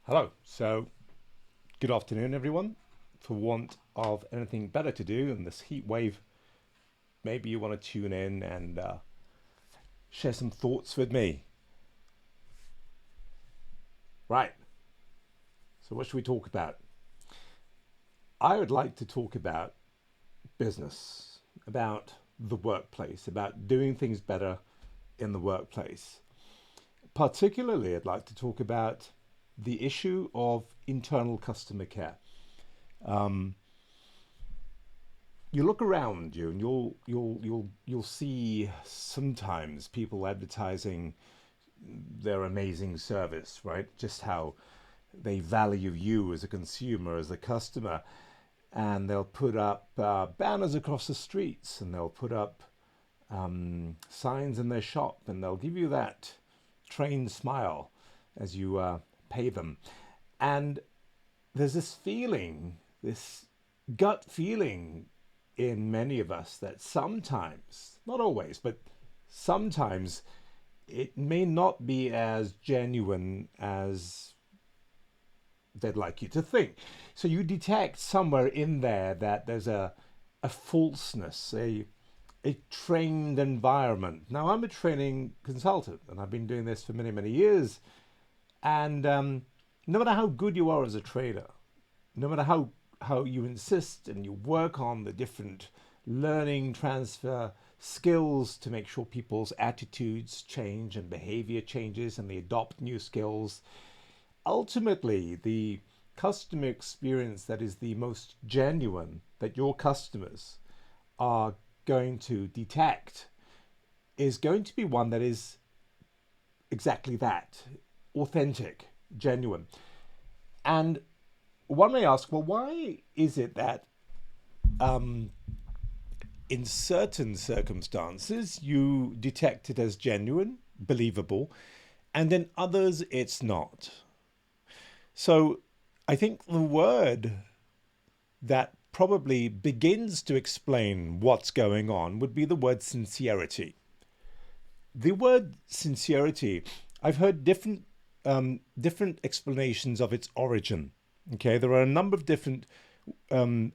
Hello. So, good afternoon, everyone. For want of anything better to do in this heat wave, maybe you want to tune in and share some thoughts with me. Right. So, what should we talk about? I would like to talk about business, about the workplace, about doing things better in the workplace. Particularly, I'd like to talk about the issue of internal customer care. Um, you look around you and you'll see sometimes people advertising their amazing service, right? Just how they value you as a consumer, as a customer, and they'll put up banners across the streets, and they'll put up signs in their shop, and they'll give you that trained smile as you pay them. And there's this feeling, this gut feeling in many of us that sometimes, not always, but sometimes it may not be as genuine as they'd like you to think. So you detect somewhere in there that there's a falseness, a trained environment. Now, I'm a training consultant and I've been doing this for many, many years. And no matter how good you are as a trader, no matter how you insist and you work on the different learning transfer skills to make sure people's attitudes change and behavior changes and they adopt new skills, ultimately the customer experience that is the most genuine that your customers are going to detect is going to be one that is exactly that: authentic, genuine. And one may ask, well, why is it that in certain circumstances you detect it as genuine, believable, and in others it's not? So I think the word that probably begins to explain what's going on would be the word sincerity. The word sincerity, I've heard different explanations of its origin. Okay, there are a number of different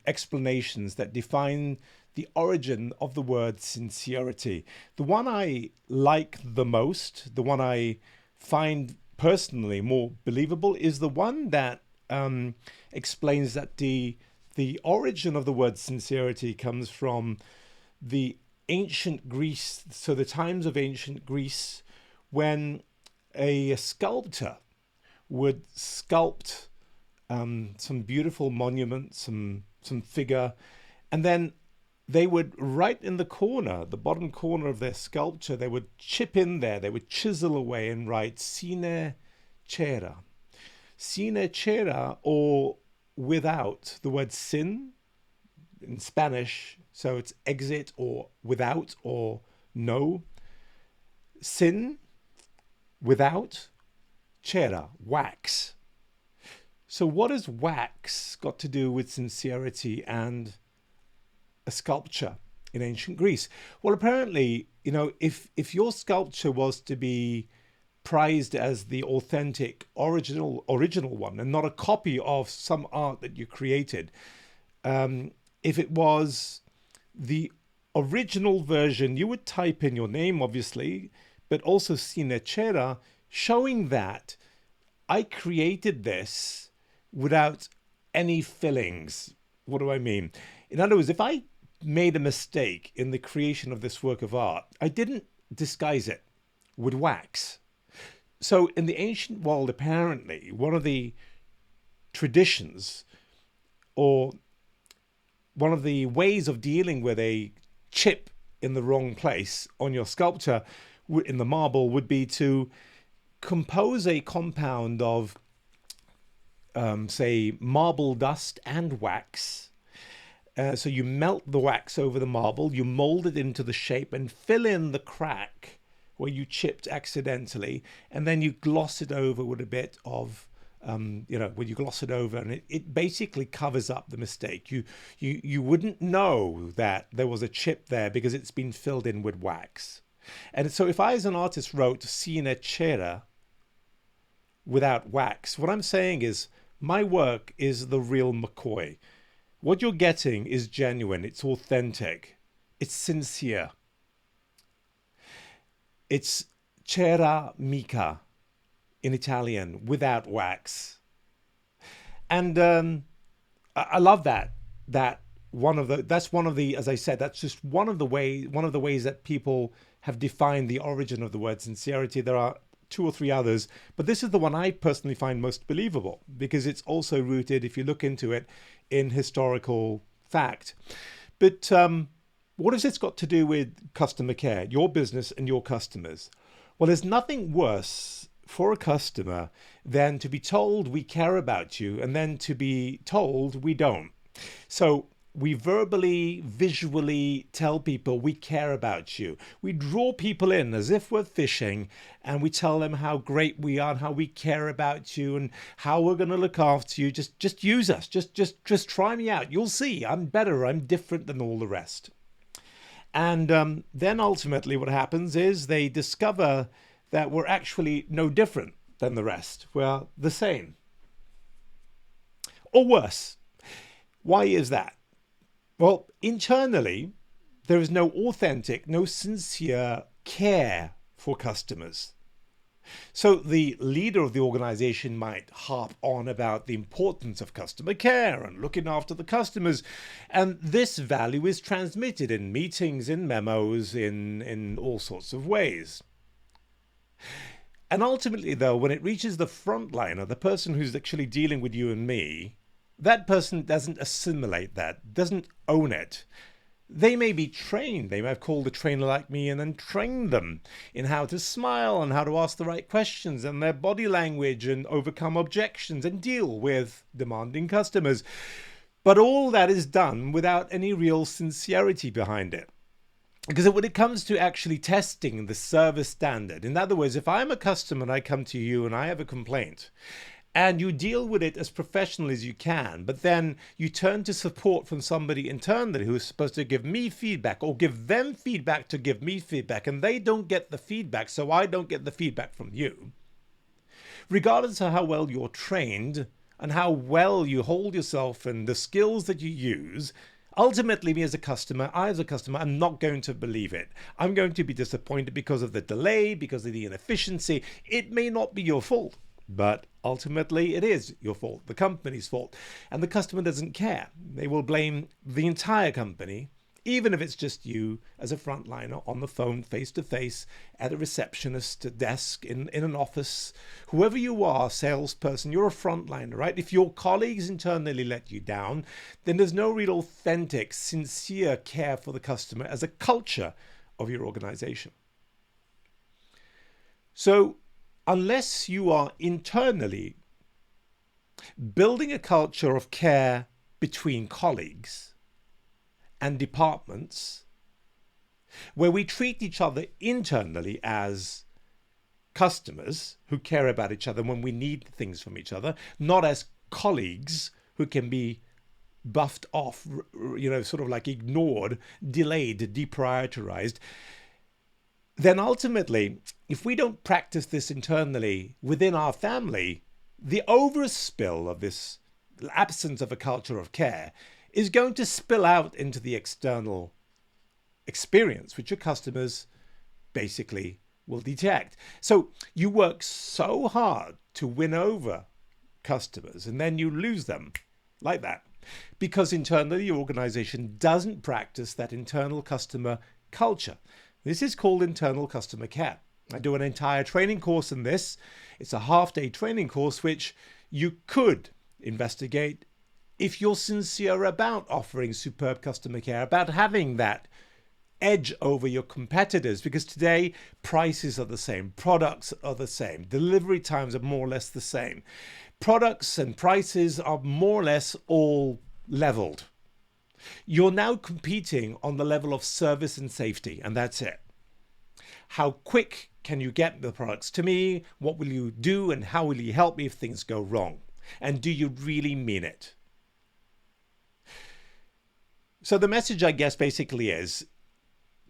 explanations that define the origin of the word sincerity. The one I like the most, the one I find personally more believable, is the one that explains that the origin of the word sincerity comes from the ancient Greece, so the times of ancient Greece, when a sculptor would sculpt some beautiful monument, some figure, and then they would, right in the corner, the bottom corner of their sculpture, they would chip in there, they would chisel away and write "sine cera." Sine cera, or without, the word sin in Spanish, so it's exit or without or no. Sin, without, cera, wax. So what has wax got to do with sincerity and a sculpture in ancient Greece? Well, apparently, if your sculpture was to be prized as the authentic original one and not a copy of some art that you created, if it was the original version, you would type in your name, obviously, but also sine cera, showing that I created this without any fillings. What do I mean? In other words, if I made a mistake in the creation of this work of art, I didn't disguise it with wax. So in the ancient world, apparently, one of the traditions, or one of the ways of dealing with a chip in the wrong place on your sculpture in the marble, would be to compose a compound of, say, marble dust and wax. So you melt the wax over the marble, you mold it into the shape and fill in the crack where you chipped accidentally, and then you gloss it over with a bit of, when you gloss it over, and it basically covers up the mistake. You wouldn't know that there was a chip there because it's been filled in with wax. And so if I, as an artist, wrote "sine cera" without wax. What I'm saying is my work is the real McCoy. What you're getting is genuine. It's authentic. It's sincere. It's cera mica in Italian, without wax. And I love that. That's one of the, as I said, that's just one of the ways that people have defined the origin of the word sincerity. There are two or three others, but this is the one I personally find most believable because it's also rooted, if you look into it, in historical fact. But what has this got to do with customer care, your business and your customers? Well, there's nothing worse for a customer than to be told we care about you and then to be told we don't. So we verbally, visually tell people we care about you. We draw people in as if we're fishing, and we tell them how great we are and how we care about you and how we're going to look after you. Just use us. Just try me out. You'll see I'm better. I'm different than all the rest. And then ultimately what happens is they discover that we're actually no different than the rest. We're the same. Or worse. Why is that? Well, internally, there is no authentic, no sincere care for customers. So the leader of the organization might harp on about the importance of customer care and looking after the customers. And this value is transmitted in meetings, in memos, in all sorts of ways. And ultimately, though, when it reaches the frontliner, the person who's actually dealing with you and me, that person doesn't assimilate that, doesn't own it. They may be trained. They may have called a trainer like me and then trained them in how to smile and how to ask the right questions and their body language and overcome objections and deal with demanding customers. But all that is done without any real sincerity behind it. Because when it comes to actually testing the service standard, in other words, if I'm a customer and I come to you and I have a complaint, and you deal with it as professionally as you can, but then you turn to support from somebody internally who is supposed to give me feedback or give them feedback to give me feedback, and they don't get the feedback, so I don't get the feedback from you. Regardless of how well you're trained and how well you hold yourself and the skills that you use, ultimately, me as a customer, I'm not going to believe it. I'm going to be disappointed because of the delay, because of the inefficiency. It may not be your fault, but ultimately it is your fault, the company's fault. And the customer doesn't care. They will blame the entire company, even if it's just you as a frontliner on the phone, face to face, at a receptionist desk, in an office, whoever you are, salesperson, you're a frontliner, right? If your colleagues internally let you down, then there's no real authentic, sincere care for the customer as a culture of your organization. So unless you are internally building a culture of care between colleagues and departments, where we treat each other internally as customers who care about each other when we need things from each other, not as colleagues who can be buffed off, sort of like ignored, delayed, deprioritized, then ultimately, if we don't practice this internally within our family, the overspill of this absence of a culture of care is going to spill out into the external experience, which your customers basically will detect. So you work so hard to win over customers and then you lose them like that because internally your organization doesn't practice that internal customer culture. This is called internal customer care. I do an entire training course in this. It's a half-day training course which you could investigate if you're sincere about offering superb customer care, about having that edge over your competitors, because today prices are the same, products are the same, delivery times are more or less the same. Products and prices are more or less all leveled. You're now competing on the level of service and safety, and that's it. How quick can you get the products to me? What will you do and how will you help me if things go wrong? And do you really mean it? So the message, I guess, basically is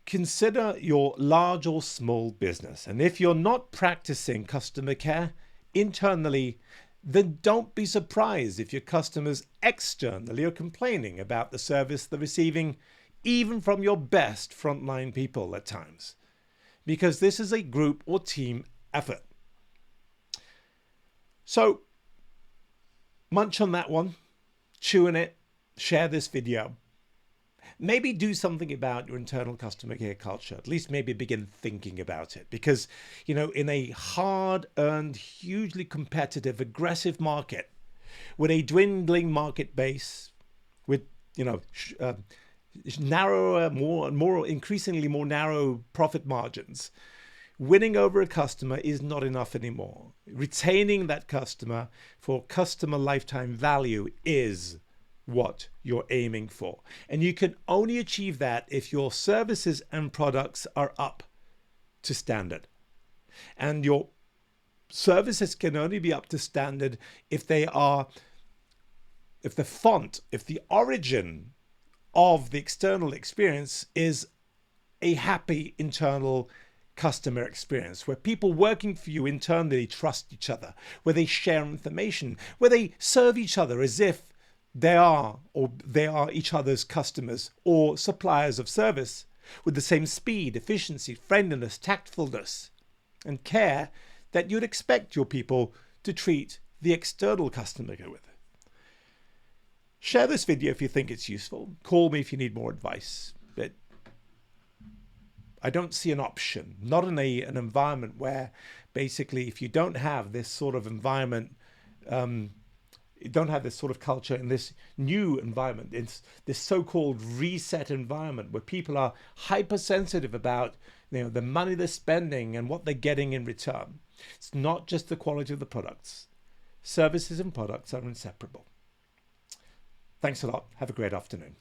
consider your large or small business. And if you're not practicing customer care, internally, then don't be surprised if your customers externally are complaining about the service they're receiving, even from your best frontline people at times, because this is a group or team effort. So munch on that one, chew on it, share this video. Maybe do something about your internal customer care culture. At least maybe begin thinking about it. Because, in a hard-earned, hugely competitive, aggressive market, with a dwindling market base, with, narrower, increasingly more narrow profit margins, winning over a customer is not enough anymore. Retaining that customer for customer lifetime value is what you're aiming for. And you can only achieve that if your services and products are up to standard. And your services can only be up to standard if the origin of the external experience is a happy internal customer experience, where people working for you internally trust each other, where they share information, where they serve each other as if they are each other's customers or suppliers of service, with the same speed, efficiency, friendliness, tactfulness, and care that you'd expect your people to treat the external customer with. Share this video if you think it's useful. Call me if you need more advice. But I don't see an option, not in an environment where basically if you don't have this sort of environment, you don't have this sort of culture in this new environment. It's this so-called reset environment where people are hypersensitive about the money they're spending and what they're getting in return. It's not just the quality of the products. Services and products are inseparable. Thanks a lot. Have a great afternoon.